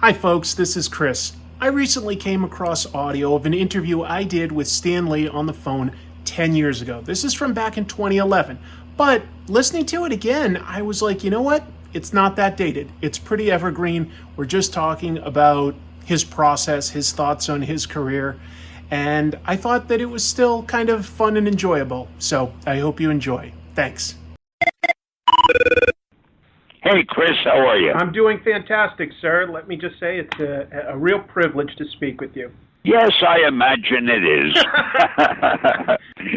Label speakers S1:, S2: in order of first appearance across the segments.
S1: Hi, folks, this is Chris. I recently came across audio of an interview I did with Stan Lee on the phone 10 years ago. This is from back in 2011. But listening to it again, I was like, you know what? It's not that dated. It's pretty evergreen. We're just talking about his process, his thoughts on his career. And I thought that it was still kind of fun and enjoyable. So I hope you enjoy. Thanks.
S2: Hey, Chris, how are you?
S1: I'm doing fantastic, sir. Let me just say it's a real privilege to speak with you.
S2: Yes, I imagine it is.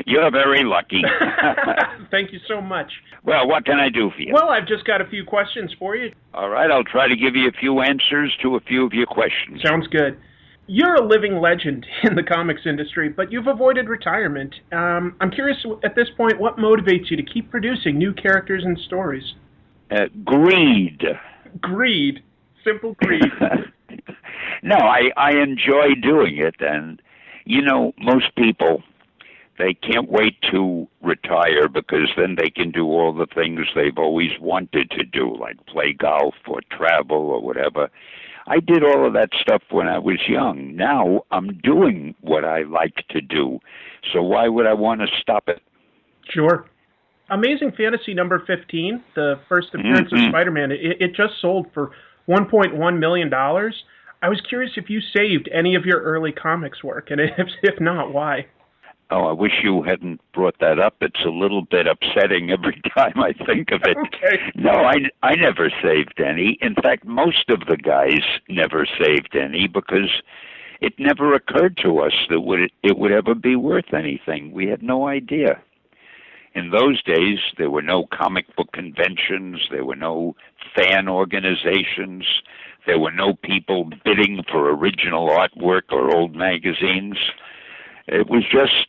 S2: You're very lucky.
S1: Thank you so much.
S2: Well, what can I do for you?
S1: Well, I've just got a few questions for you.
S2: All right, I'll try to give you a few answers to a few of your questions.
S1: Sounds good. You're a living legend in the comics industry, but you've avoided retirement. I'm curious at this point, what motivates you to keep producing new characters and stories?
S2: Greed.
S1: Greed. Simple greed.
S2: No, I enjoy doing it, and, you know, most people, they can't wait to retire because then they can do all the things they've always wanted to do, like play golf or travel or whatever. I did all of that stuff when I was young. Now I'm doing what I like to do, so why would I want to stop it?
S1: Sure. Amazing Fantasy number 15, the first appearance of Spider-Man, it just sold for $1.1 million. I was curious if you saved any of your early comics work, and if not, why?
S2: Oh, I wish you hadn't brought that up. It's a little bit upsetting every time I think of it.
S1: Okay.
S2: No, I never saved any. In fact, most of the guys never saved any because it never occurred to us that it would ever be worth anything. We had no idea. In those days, there were no comic book conventions, there were no fan organizations, there were no people bidding for original artwork or old magazines. It was just,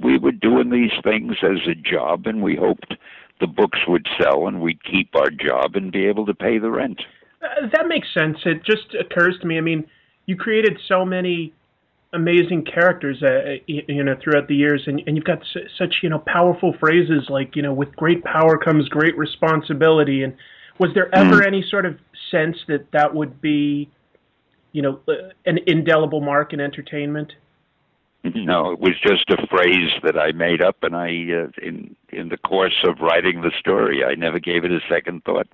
S2: we were doing these things as a job, and we hoped the books would sell and we'd keep our job and be able to pay the rent.
S1: That makes sense. It just occurs to me, I mean, you created so many amazing characters, throughout the years, and you've got such, powerful phrases like, with great power comes great responsibility. And was there ever any sort of sense that would be, an indelible mark in entertainment?
S2: No, it was just a phrase that I made up, and I, in the course of writing the story, I never gave it a second thought.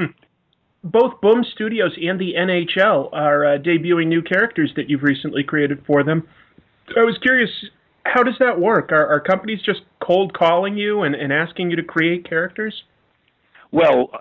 S1: Both Boom Studios and the NHL are debuting new characters that you've recently created for them. I was curious, how does that work? Are companies just cold calling you and asking you to create characters?
S2: Well,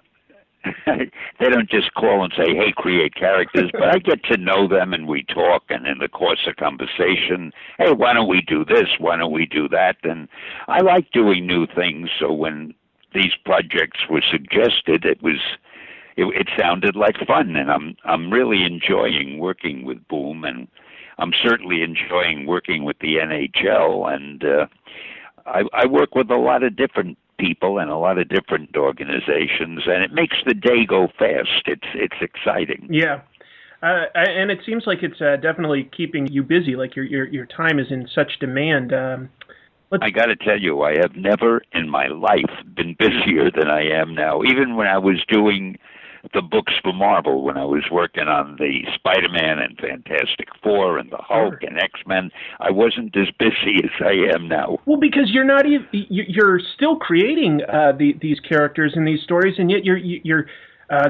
S2: they don't just call and say, hey, create characters, but I get to know them and we talk, and in the course of conversation, hey, why don't we do this? Why don't we do that? And I like doing new things, so when these projects were suggested, it sounded like fun, and I'm really enjoying working with Boom, and I'm certainly enjoying working with the NHL, and I work with a lot of different people and a lot of different organizations, and it makes the day go fast. It's exciting.
S1: Yeah, and it seems like it's definitely keeping you busy. Like your time is in such demand.
S2: I got to tell you, I have never in my life been busier than I am now. Even when I was doing the books for Marvel, when I was working on the Spider-Man and Fantastic Four and the Hulk and X-Men, I wasn't as busy as I am now.
S1: Well, because you're not even, you're still creating these characters and these stories, and yet you're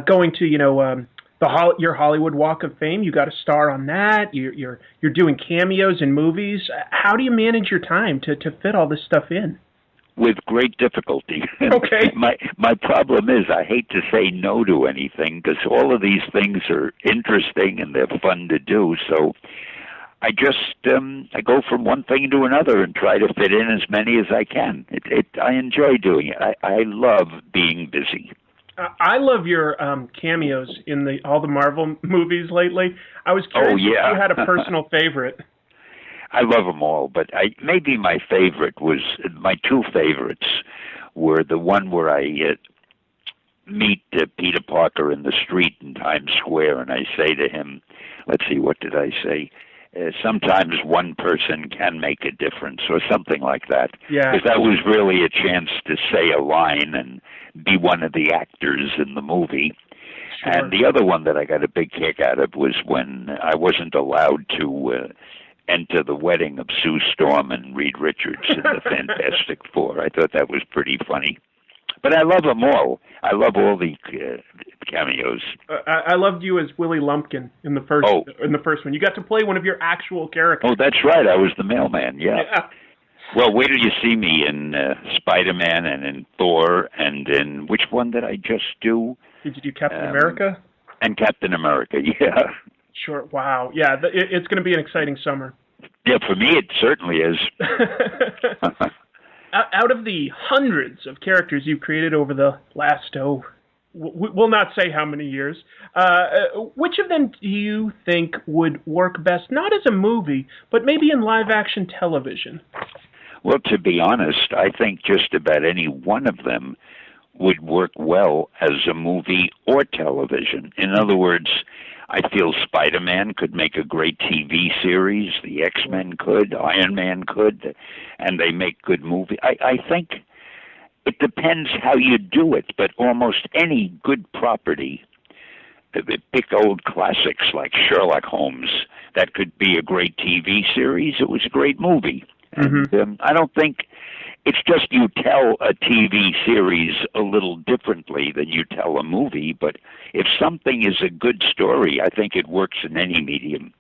S1: going to your Hollywood Walk of Fame. You got a star on that. You're doing cameos in movies. How do you manage your time to fit all this stuff in?
S2: With great difficulty.
S1: Okay.
S2: My problem is I hate to say no to anything because all of these things are interesting and they're fun to do. So I just I go from one thing to another and try to fit in as many as I can. I enjoy doing it. I love being busy.
S1: I love your cameos in all the Marvel movies lately. I was curious if you had a personal favorite.
S2: I love them all, but maybe my two favorites were the one where I meet Peter Parker in the street in Times Square, and I say to him, let's see, what did I say? Sometimes one person can make a difference, or something like that.
S1: Yeah.
S2: Because that was really a chance to say a line and be one of the actors in the movie.
S1: Sure.
S2: And the other one that I got a big kick out of was when I wasn't allowed to enter the wedding of Sue Storm and Reed Richards in the Fantastic Four. I thought that was pretty funny. But I love them all. I love all the cameos.
S1: I loved you as Willie Lumpkin in the first one. You got to play one of your actual characters.
S2: Oh, that's right. I was the mailman. Yeah. Well, wait till you see me in Spider-Man and in Thor and in which one did I just do?
S1: Did you do Captain America?
S2: And Captain America. Yeah.
S1: Sure. Wow. Yeah. It's going to be an exciting summer.
S2: Yeah, for me it certainly is.
S1: Out of the hundreds of characters you've created over the last, we'll not say how many years, which of them do you think would work best, not as a movie, but maybe in live-action television?
S2: Well, to be honest, I think just about any one of them would work well as a movie or television. In other words, I feel Spider-Man could make a great TV series, the X-Men could, Iron Man could, and they make good movies. I think it depends how you do it, but almost any good property, pick old classics like Sherlock Holmes, that could be a great TV series. It was a great movie.
S1: Mm-hmm.
S2: And I don't think it's just you tell a TV series a little differently than you tell a movie, but if something is a good story, I think it works in any medium.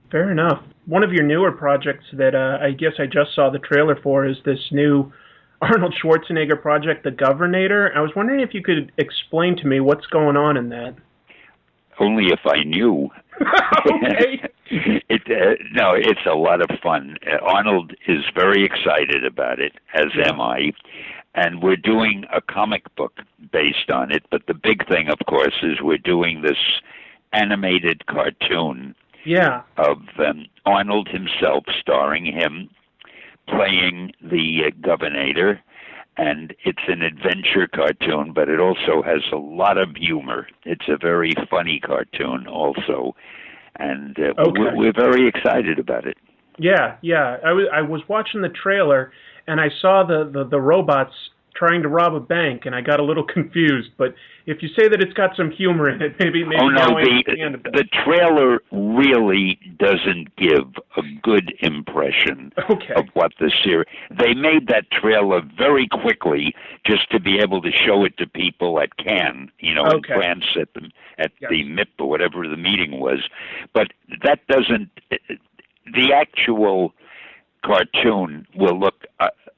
S1: Fair enough. One of your newer projects that I guess I just saw the trailer for is this new Arnold Schwarzenegger project, The Governator. I was wondering if you could explain to me what's going on in that.
S2: Only if I knew.
S1: Okay.
S2: No, it's a lot of fun. Arnold is very excited about it, as am I. And we're doing a comic book based on it. But the big thing, of course, is we're doing this animated cartoon of Arnold himself, starring him, playing the Governator. And it's an adventure cartoon, but it also has a lot of humor. It's a very funny cartoon also. And we're very excited about it.
S1: Yeah. I was watching the trailer, and I saw the robots trying to rob a bank, and I got a little confused. But if you say that it's got some humor in it, maybe
S2: now I understand it. The trailer really doesn't give a good impression of what the series. They made that trailer very quickly just to be able to show it to people at Cannes, in France at the MIP or whatever the meeting was. But that doesn't. The actual cartoon will look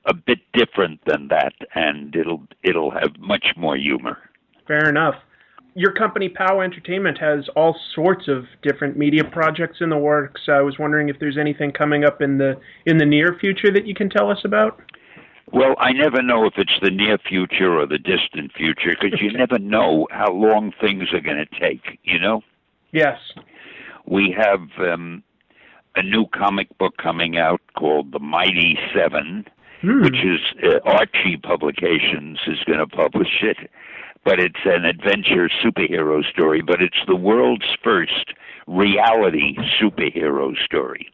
S2: a bit different than that, and it'll have much more humor.
S1: Fair enough. Your company, POW Entertainment, has all sorts of different media projects in the works. I was wondering if there's anything coming up in the near future that you can tell us about?
S2: Well, I never know if it's the near future or the distant future, because you never know how long things are going to take,
S1: Yes.
S2: We have a new comic book coming out called The Mighty Seven, which is Archie Publications is going to publish it. But it's an adventure superhero story, but it's the world's first reality superhero story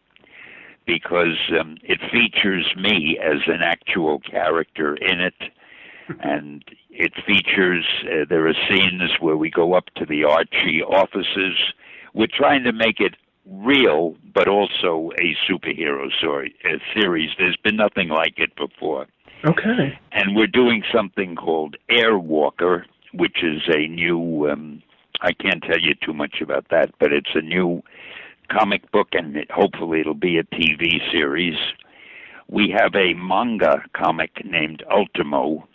S2: because it features me as an actual character in it, and it features, there are scenes where we go up to the Archie offices. We're trying to make it real, but also a superhero series. There's been nothing like it before.
S1: Okay.
S2: And we're doing something called Airwalker, which is a new, I can't tell you too much about that, but it's a new comic book, and hopefully it'll be a TV series. We have a manga comic named Ultimo,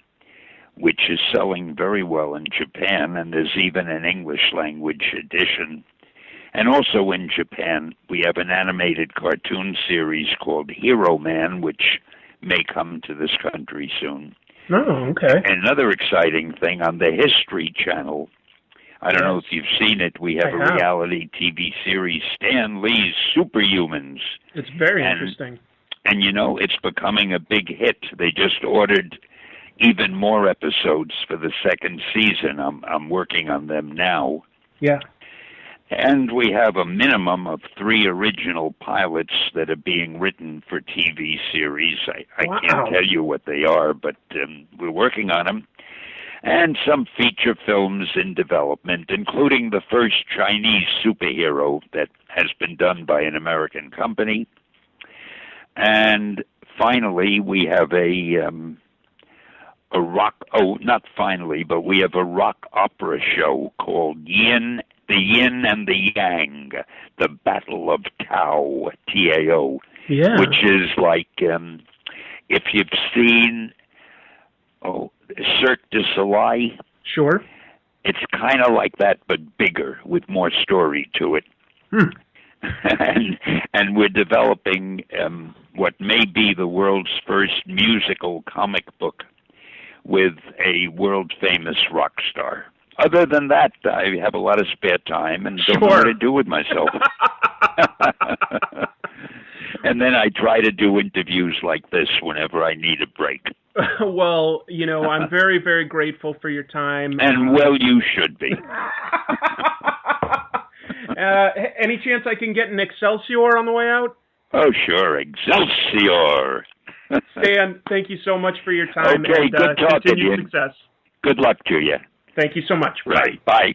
S2: which is selling very well in Japan, and there's even an English language edition. And also in Japan, we have an animated cartoon series called Hero Man, which may come to this country soon.
S1: Oh, okay.
S2: Another exciting thing on the History Channel, I don't know if you've seen it, we have a reality TV series, Stan Lee's Superhumans.
S1: It's very interesting.
S2: And, it's becoming a big hit. They just ordered even more episodes for the second season. I'm working on them now.
S1: Yeah.
S2: And we have a minimum of 3 original pilots that are being written for TV series. I can't tell you what they are, but we're working on them. and some feature films in development, including the first Chinese superhero that has been done by an American company. And finally, we have a rock, not finally, but we have a rock opera show called The Yin and the Yang, The Battle of Tao, T-A-O,
S1: Yeah.
S2: which is like, if you've seen Cirque du Soleil,
S1: Sure.
S2: it's kind of like that, but bigger, with more story to it. And we're developing what may be the world's first musical comic book with a world-famous rock star. Other than that, I have a lot of spare time and don't know what to do with myself. And then I try to do interviews like this whenever I need a break.
S1: Well, you know, I'm very, very grateful for your time.
S2: And well, you should be.
S1: Any chance I can get an Excelsior on the way out?
S2: Oh, sure. Excelsior.
S1: Stan, thank you so much for your time.
S2: Okay,
S1: and,
S2: good talking to you.
S1: Continued success.
S2: Good luck to you.
S1: Thank you so much.
S2: Right. Bye.